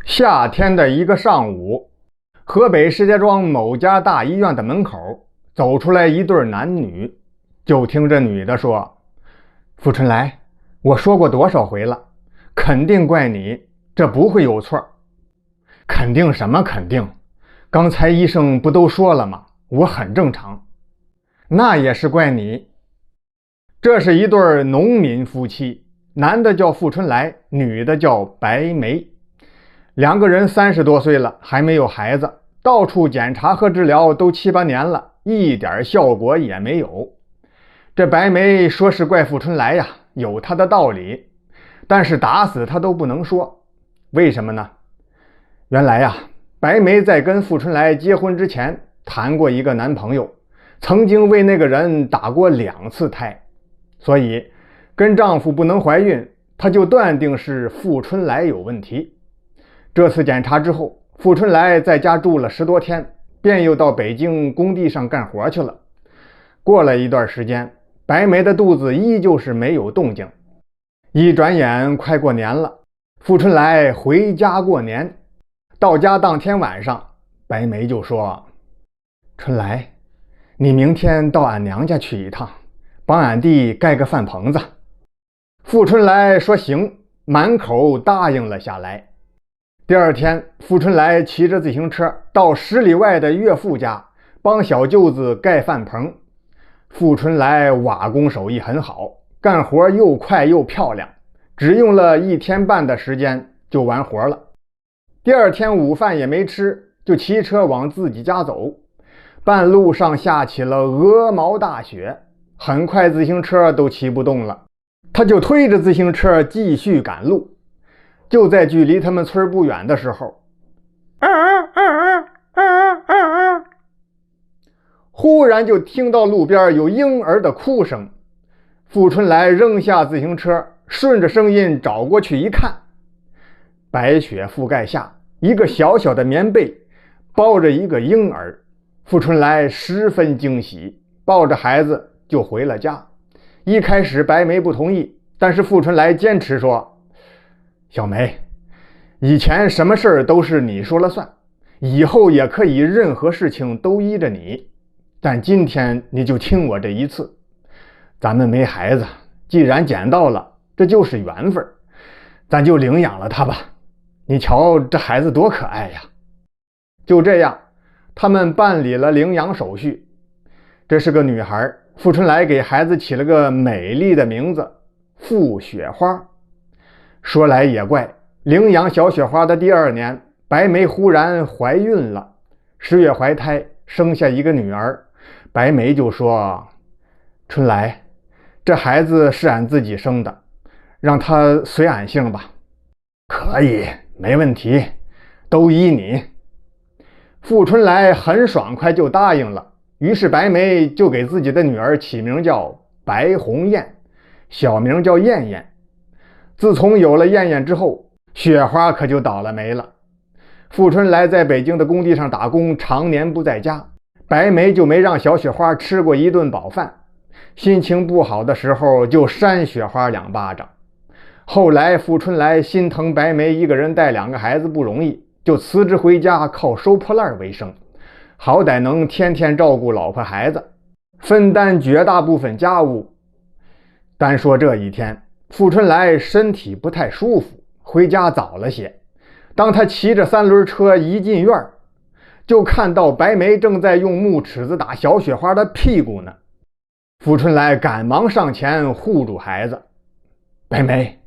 夏天的一个上午，河北石家庄某家大医院的门口走出来一对男女，就听这女的说：“付春来，我说过多少回了，肯定怪你，这不会有错。”“肯定什么肯定？刚才医生不都说了吗？我很正常。”“那也是怪你。”这是一对农民夫妻，男的叫付春来，女的叫白梅。两个人30多岁了，还没有孩子，到处检查和治疗都7、8年了，一点效果也没有。这白梅说是怪付春来呀，有她的道理，但是打死她都不能说。为什么呢？原来呀，白梅在跟付春来结婚之前谈过一个男朋友，曾经为那个人打过2次胎，所以跟丈夫不能怀孕，她就断定是付春来有问题。这次检查之后，付春来在家住了10多天，便又到北京工地上干活去了。过了一段时间，白梅的肚子依旧是没有动静。一转眼快过年了，付春来回家过年。到家当天晚上，白梅就说：“春来，你明天到俺娘家去一趟，帮俺弟盖个饭棚子。”付春来说行，满口答应了下来。第二天，付春来骑着自行车到10里外的岳父家帮小舅子盖饭棚。付春来瓦工手艺很好，干活又快又漂亮，只用了1天半的时间就完活了。第二天午饭也没吃，就骑车往自己家走。半路上下起了鹅毛大雪，很快自行车都骑不动了，他就推着自行车继续赶路。就在距离他们村不远的时候，忽然就听到路边有婴儿的哭声。付春来扔下自行车，顺着声音找过去一看，白雪覆盖下，一个小小的棉被包着一个婴儿。付春来十分惊喜，抱着孩子就回了家。一开始白梅不同意，但是付春来坚持说：“小梅，以前什么事都是你说了算，以后也可以任何事情都依着你，但今天你就听我这一次。咱们没孩子，既然捡到了，这就是缘分，咱就领养了他吧。你瞧这孩子多可爱呀！”就这样，他们办理了领养手续。这是个女孩，付春来给孩子起了个美丽的名字付雪花。说来也怪，领养小雪花的第2年，白梅忽然怀孕了，10月怀胎，生下一个女儿。白梅就说：“春来，这孩子是俺自己生的，让他随俺姓吧。”“可以，没问题，都依你。”付春来很爽快就答应了，于是白梅就给自己的女儿起名叫白红艳，小名叫艳艳。自从有了艳艳之后，雪花可就倒了霉了。付春来在北京的工地上打工，常年不在家，白梅就没让小雪花吃过一顿饱饭，心情不好的时候就扇雪花2巴掌。后来付春来心疼白梅一个人带2个孩子不容易，就辞职回家靠收破烂为生，好歹能天天照顾老婆孩子，分担绝大部分家务。单说这一天，付春来身体不太舒服，回家早了些。当他骑着3轮车一进院，就看到白梅正在用木尺子打小雪花的屁股呢。付春来赶忙上前护住孩子：“白梅，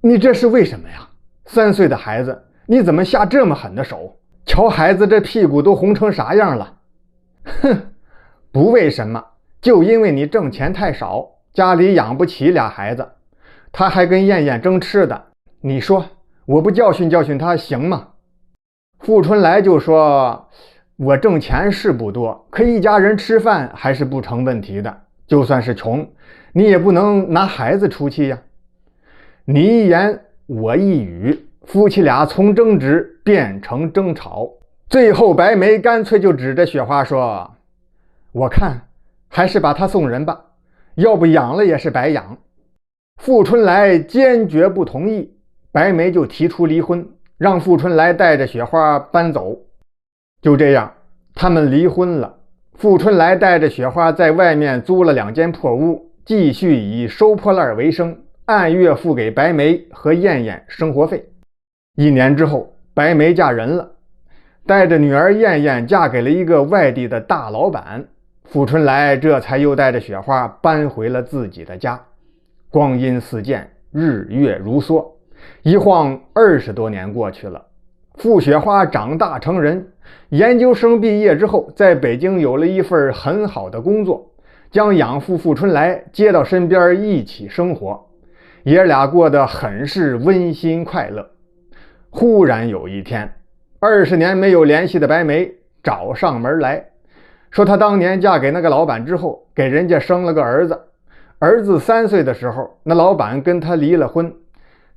你这是为什么呀？3岁的孩子，你怎么下这么狠的手？瞧孩子这屁股都红成啥样了？”“哼，不为什么，就因为你挣钱太少，家里养不起2孩子，他还跟艳艳争吃的，你说我不教训教训他行吗？”付春来就说：“我挣钱是不多，可一家人吃饭还是不成问题的，就算是穷，你也不能拿孩子出气呀。”你一言我一语，夫妻俩从争执变成争吵，最后白梅干脆就指着雪花说：“我看还是把他送人吧，要不养了也是白养。”付春来坚决不同意，白梅就提出离婚，让富春来带着雪花搬走。就这样，他们离婚了。富春来带着雪花在外面租了2间破屋，继续以收破烂为生，按月付给白梅和燕燕生活费。1年之后，白梅嫁人了，带着女儿燕燕嫁给了一个外地的大老板。富春来这才又带着雪花搬回了自己的家。光阴似箭，日月如梭，一晃20多年过去了。傅雪花长大成人，研究生毕业之后，在北京有了一份很好的工作，将养父富春来接到身边一起生活，爷俩过得很是温馨快乐。忽然有一天，20年没有联系的白梅找上门来，说她当年嫁给那个老板之后，给人家生了个儿子，儿子3岁的时候，那老板跟她离了婚，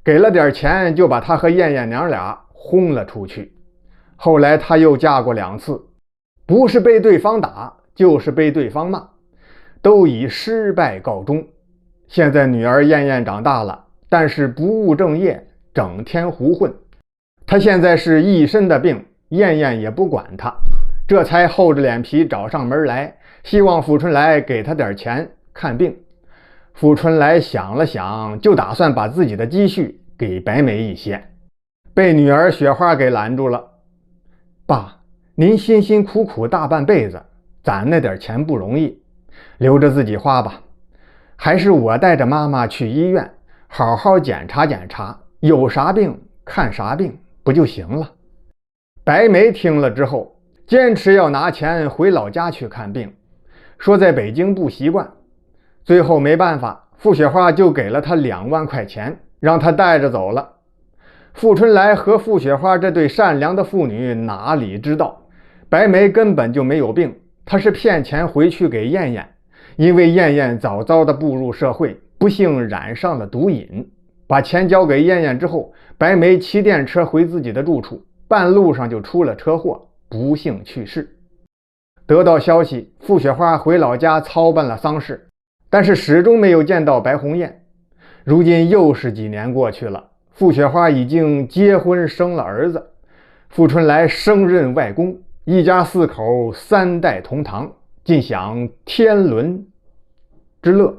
给了点钱就把她和燕燕娘俩轰了出去。后来她又嫁过2次，不是被对方打，就是被对方骂，都以失败告终。现在女儿燕燕长大了，但是不务正业，整天胡混。她现在是一身的病，燕燕也不管她，这才厚着脸皮找上门来，希望富春来给她点钱看病。富春来想了想，就打算把自己的积蓄给白梅一些，被女儿雪花给拦住了。爸，您辛辛苦苦大半辈子攒那点钱不容易，留着自己花吧，还是我带着妈妈去医院好好检查检查，有啥病看啥病不就行了。白梅听了之后，坚持要拿钱回老家去看病，说在北京不习惯。最后没办法，傅雪花就给了他2万块钱，让他带着走了。傅春来和傅雪花这对善良的父女哪里知道，白梅根本就没有病，她是骗钱回去给燕燕。因为燕燕早早的步入社会，不幸染上了毒瘾，把钱交给燕燕之后，白梅骑电车回自己的住处，半路上就出了车祸，不幸去世。得到消息，傅雪花回老家操办了丧事，但是始终没有见到白红艳。如今又是几年过去了，傅雪花已经结婚生了儿子，傅春来升任外公，一家4口3代同堂，尽享天伦之乐。